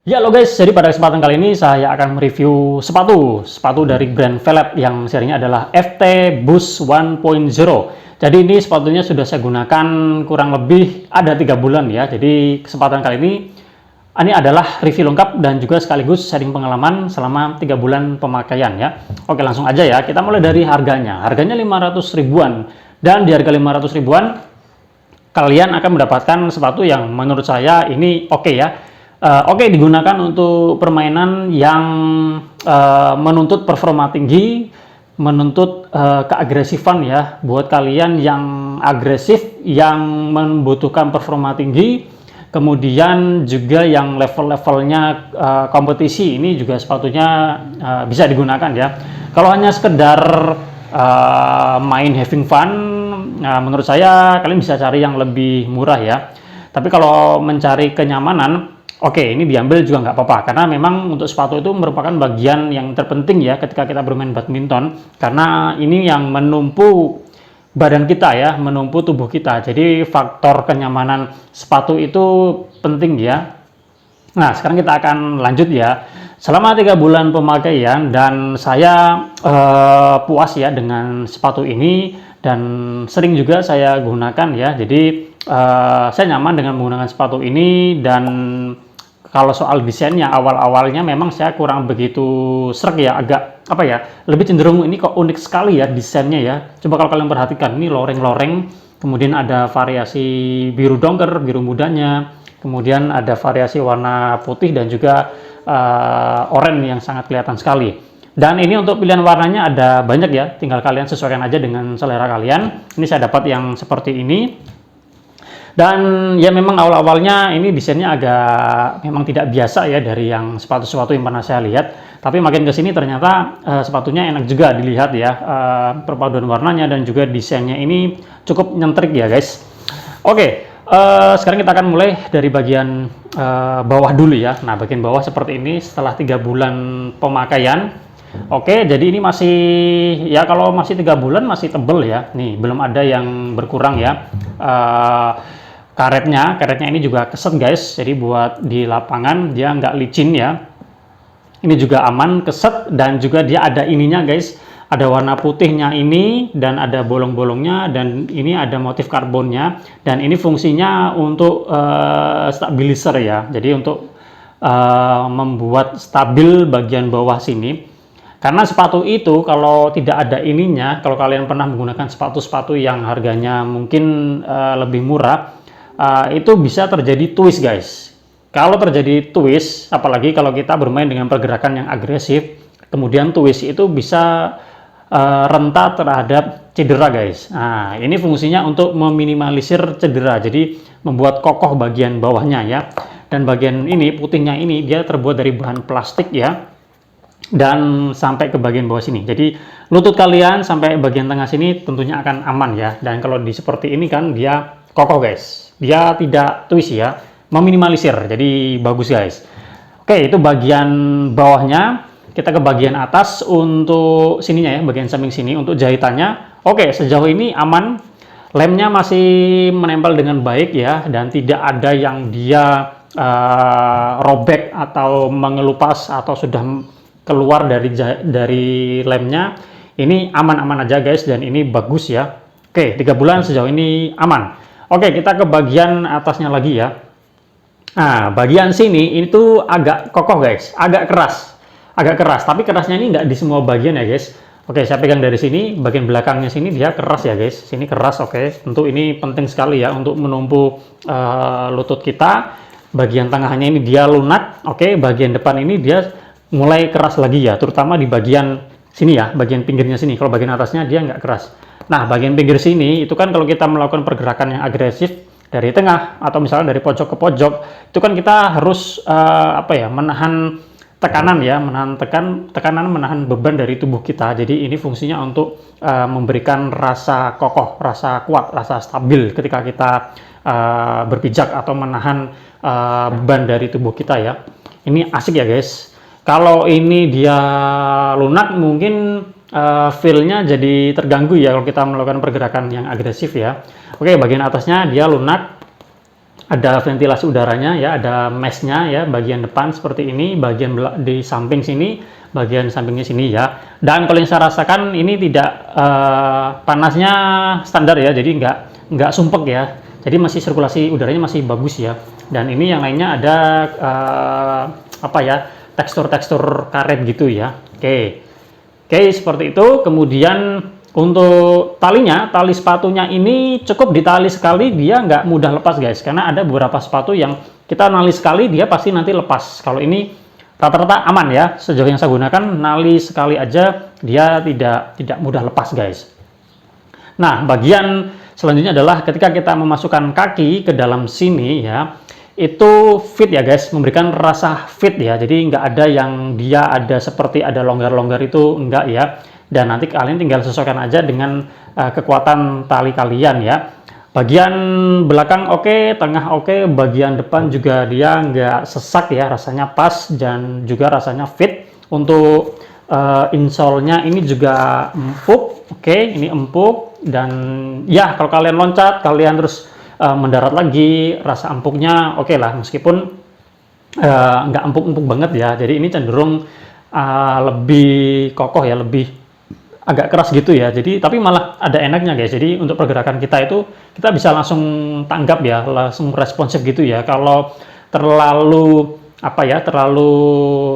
Ya lo guys, jadi pada kesempatan kali ini saya akan mereview sepatu dari brand Velab yang serinya adalah FT Boost 1.0. Jadi ini sepatunya sudah saya gunakan kurang lebih ada 3 bulan ya. Jadi kesempatan kali ini adalah review lengkap dan juga sekaligus sharing pengalaman selama 3 bulan pemakaian ya. Oke, langsung aja ya. Kita mulai dari harganya. Harganya 500 ribuan. Dan di harga 500 ribuan kalian akan mendapatkan sepatu yang menurut saya ini oke ya. Oke, digunakan untuk permainan yang menuntut performa tinggi, menuntut keagresifan ya. Buat kalian yang agresif, yang membutuhkan performa tinggi, kemudian juga yang level-levelnya kompetisi, ini juga sepatunya bisa digunakan ya. Kalau hanya sekedar main having fun, menurut saya kalian bisa cari yang lebih murah ya. Tapi kalau mencari kenyamanan, oke, ini diambil juga nggak apa-apa, karena memang untuk sepatu itu merupakan bagian yang terpenting ya ketika kita bermain badminton, karena ini yang menumpu badan kita ya, menumpu tubuh kita. Jadi faktor kenyamanan sepatu itu penting ya. Nah, sekarang kita akan lanjut ya. Selama 3 bulan pemakaian dan saya puas ya dengan sepatu ini, dan sering juga saya gunakan ya. Jadi saya nyaman dengan menggunakan sepatu ini. Dan kalau soal desainnya, awal-awalnya memang saya kurang begitu sreg ya, agak apa ya, lebih cenderung ini kok unik sekali ya desainnya ya. Coba kalau kalian perhatikan, ini loreng-loreng, kemudian ada variasi biru dongker, biru mudanya, kemudian ada variasi warna putih dan juga oranye yang sangat kelihatan sekali. Dan ini untuk pilihan warnanya ada banyak ya, tinggal kalian sesuaikan aja dengan selera kalian. Ini saya dapat yang seperti ini. Dan ya memang awal-awalnya ini desainnya agak memang tidak biasa ya dari yang sepatu-sepatu yang pernah saya lihat. Tapi makin ke sini ternyata sepatunya enak juga dilihat ya. Perpaduan warnanya dan juga desainnya ini cukup nyentrik ya guys. Oke, sekarang kita akan mulai dari bagian bawah dulu ya. Nah, bagian bawah seperti ini setelah 3 bulan pemakaian. Oke, jadi ini masih ya, kalau masih 3 bulan masih tebel ya. Nih, belum ada yang berkurang ya. Karetnya ini juga keset guys, jadi buat di lapangan dia nggak licin ya. Ini juga aman, keset, dan juga dia ada ininya guys, ada warna putihnya ini, dan ada bolong-bolongnya, dan ini ada motif karbonnya, dan ini fungsinya untuk stabilizer ya, jadi untuk membuat stabil bagian bawah sini. Karena sepatu itu kalau tidak ada ininya, kalau kalian pernah menggunakan sepatu-sepatu yang harganya mungkin lebih murah, itu bisa terjadi twist guys. Kalau terjadi twist, apalagi kalau kita bermain dengan pergerakan yang agresif, kemudian twist itu bisa rentan terhadap cedera guys. Nah, ini fungsinya untuk meminimalisir cedera, jadi membuat kokoh bagian bawahnya ya. Dan bagian ini, putihnya ini, dia terbuat dari bahan plastik ya, dan sampai ke bagian bawah sini. Jadi lutut kalian sampai bagian tengah sini tentunya akan aman ya. Dan kalau di seperti ini kan dia kokoh guys, dia tidak twist ya, meminimalisir, jadi bagus guys. Oke, itu bagian bawahnya. Kita ke bagian atas untuk sininya ya, bagian samping sini untuk jahitannya. Oke, sejauh ini aman, lemnya masih menempel dengan baik ya, dan tidak ada yang dia robek atau mengelupas atau sudah keluar dari lemnya. Ini aman-aman aja guys, dan ini bagus ya. Oke, 3 bulan sejauh ini aman. Oke, kita ke bagian atasnya lagi ya. Nah, bagian sini itu agak kokoh guys, agak keras, tapi kerasnya ini nggak di semua bagian ya guys. Oke, saya pegang dari sini, bagian belakangnya sini dia keras ya guys, sini keras. Oke, tentu ini penting sekali ya untuk menumpu lutut kita. Bagian tengahnya ini dia lunak. Oke, bagian depan ini dia mulai keras lagi ya, terutama di bagian sini ya, bagian pinggirnya sini. Kalau bagian atasnya dia nggak keras. Nah, bagian pinggir sini itu kan kalau kita melakukan pergerakan yang agresif dari tengah atau misalnya dari pojok ke pojok, itu kan kita harus apa ya, menahan tekanan ya, tekanan, menahan beban dari tubuh kita. Jadi ini fungsinya untuk memberikan rasa kokoh, rasa kuat, rasa stabil ketika kita berpijak atau menahan beban dari tubuh kita ya. Ini asik ya guys. Kalau ini dia lunak, mungkin feel-nya jadi terganggu ya kalau kita melakukan pergerakan yang agresif ya. Oke, bagian atasnya dia lunak. ada ventilasi udaranya ya, ada meshnya ya, bagian depan seperti ini, bagian di samping sini, bagian sampingnya sini ya. Dan kalau yang saya rasakan ini tidak panasnya standar ya, jadi nggak sumpek ya. Jadi masih sirkulasi udaranya masih bagus ya. Dan ini yang lainnya ada apa ya, tekstur-tekstur karet gitu ya. Oke, seperti itu. Kemudian untuk talinya, tali sepatunya ini cukup ditali sekali, dia nggak mudah lepas guys. Karena ada beberapa sepatu yang kita nali sekali, dia pasti nanti lepas. Kalau ini rata-rata aman ya. Sejauh yang saya gunakan, nali sekali aja, dia tidak mudah lepas guys. Nah, bagian selanjutnya adalah ketika kita memasukkan kaki ke dalam sini ya, itu fit ya guys, memberikan rasa fit ya. Jadi nggak ada yang dia ada seperti ada longgar-longgar, itu enggak ya. Dan nanti kalian tinggal sesuaikan aja dengan kekuatan tali kalian ya. Bagian belakang oke, tengah oke, bagian depan juga dia nggak sesak ya, rasanya pas dan juga rasanya fit. Untuk insole-nya ini juga empuk, oke, ini empuk. Dan ya kalau kalian loncat, kalian terus mendarat lagi, rasa empuknya oke lah, meskipun nggak empuk-empuk banget ya. Jadi ini cenderung lebih kokoh ya, lebih agak keras gitu ya. Jadi tapi malah ada enaknya guys. Jadi untuk pergerakan kita itu kita bisa langsung tanggap ya, langsung responsif gitu ya. Kalau terlalu apa ya, terlalu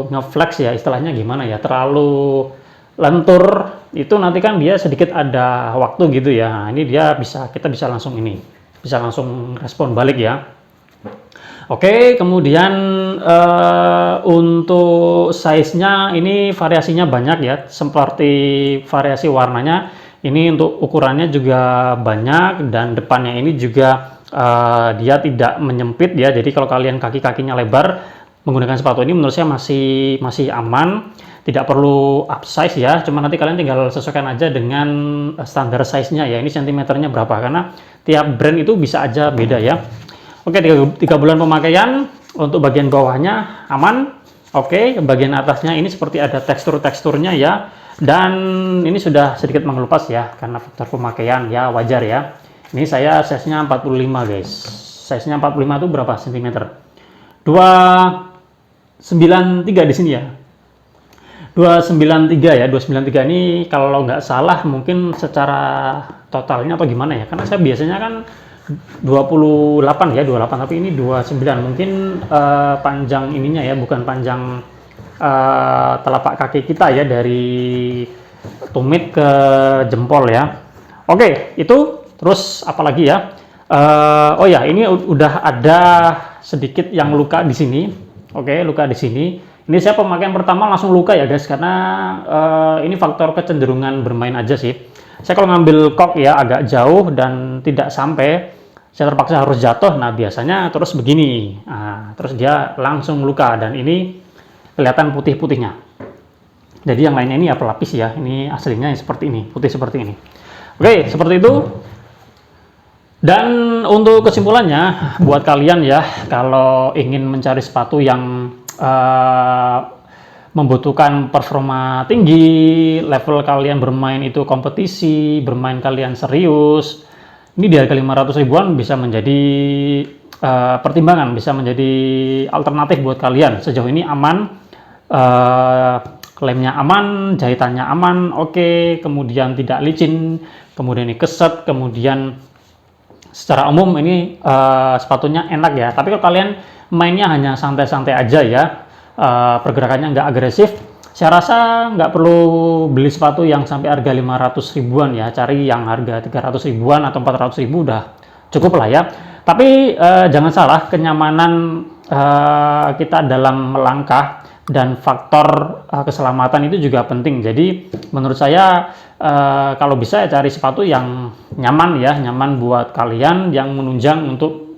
ngeflex ya, istilahnya gimana ya, terlalu lentur itu nanti kan dia sedikit ada waktu gitu ya. Nah, ini dia kita bisa langsung bisa langsung respon balik ya. Oke, kemudian untuk size-nya ini variasinya banyak ya, seperti variasi warnanya. Ini untuk ukurannya juga banyak, dan depannya ini juga dia tidak menyempit ya. Jadi kalau kalian kaki-kakinya lebar menggunakan sepatu ini, menurut saya masih aman, tidak perlu upsize ya. Cuma nanti kalian tinggal sesuaikan aja dengan standar size-nya ya. Ini sentimeternya berapa, karena tiap brand itu bisa aja beda ya. Oke, 3 bulan pemakaian. Untuk bagian bawahnya aman. Oke, bagian atasnya ini seperti ada tekstur-teksturnya ya. Dan ini sudah sedikit mengelupas ya, karena faktor pemakaian ya, wajar ya. Ini saya size-nya 45 guys. Size-nya 45 itu berapa sentimeter? 293 di sini ya. 293 ya, 293 ini kalau nggak salah mungkin secara totalnya atau gimana ya, karena saya biasanya kan 28 ya, 28, tapi ini 29 mungkin panjang ininya ya, bukan panjang telapak kaki kita ya, dari tumit ke jempol ya. Oke, itu terus apalagi ya, oh ya, ini udah ada sedikit yang luka di sini. Oke, luka di sini. Ini saya pemakaian pertama langsung luka ya guys, karena ini faktor kecenderungan bermain aja sih. Saya kalau ngambil kok ya agak jauh dan tidak sampai, saya terpaksa harus jatuh. Nah biasanya terus begini, terus dia langsung luka, dan ini kelihatan putih-putihnya. Jadi yang lainnya ini ya pelapis ya, ini aslinya seperti ini, putih seperti ini. Oke, seperti itu. Dan untuk kesimpulannya, buat kalian ya, kalau ingin mencari sepatu yang membutuhkan performa tinggi, level kalian bermain itu kompetisi, bermain kalian serius, ini di harga 500 ribuan bisa menjadi pertimbangan, bisa menjadi alternatif buat kalian. Sejauh ini aman, lemnya aman, jahitannya aman, oke, kemudian tidak licin, kemudian ini keset, kemudian secara umum ini sepatunya enak ya. Tapi kalau kalian mainnya hanya santai-santai aja ya, pergerakannya nggak agresif, saya rasa nggak perlu beli sepatu yang sampai harga 500 ribuan ya. Cari yang harga 300 ribuan atau 400 ribu udah cukup lah ya. Tapi jangan salah, kenyamanan kita dalam melangkah dan faktor keselamatan itu juga penting. Jadi menurut saya kalau bisa ya cari sepatu yang nyaman ya, nyaman buat kalian, yang menunjang untuk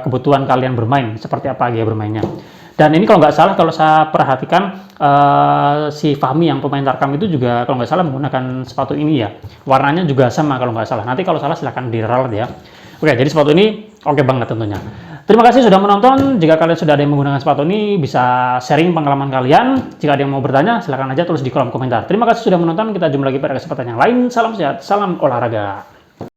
kebutuhan kalian bermain, seperti apa gaya bermainnya. Dan ini kalau nggak salah, kalau saya perhatikan si Fahmi yang pemain Tarkam itu juga kalau nggak salah menggunakan sepatu ini ya, warnanya juga sama kalau nggak salah. Nanti kalau salah silahkan diralat ya. Oke, jadi sepatu ini oke banget tentunya. Terima kasih sudah menonton. Jika kalian sudah ada yang menggunakan sepatu ini, bisa sharing pengalaman kalian. Jika ada yang mau bertanya, silahkan aja tulis di kolom komentar. Terima kasih sudah menonton. Kita jumpa lagi pada kesempatan yang lain. Salam sehat, salam olahraga.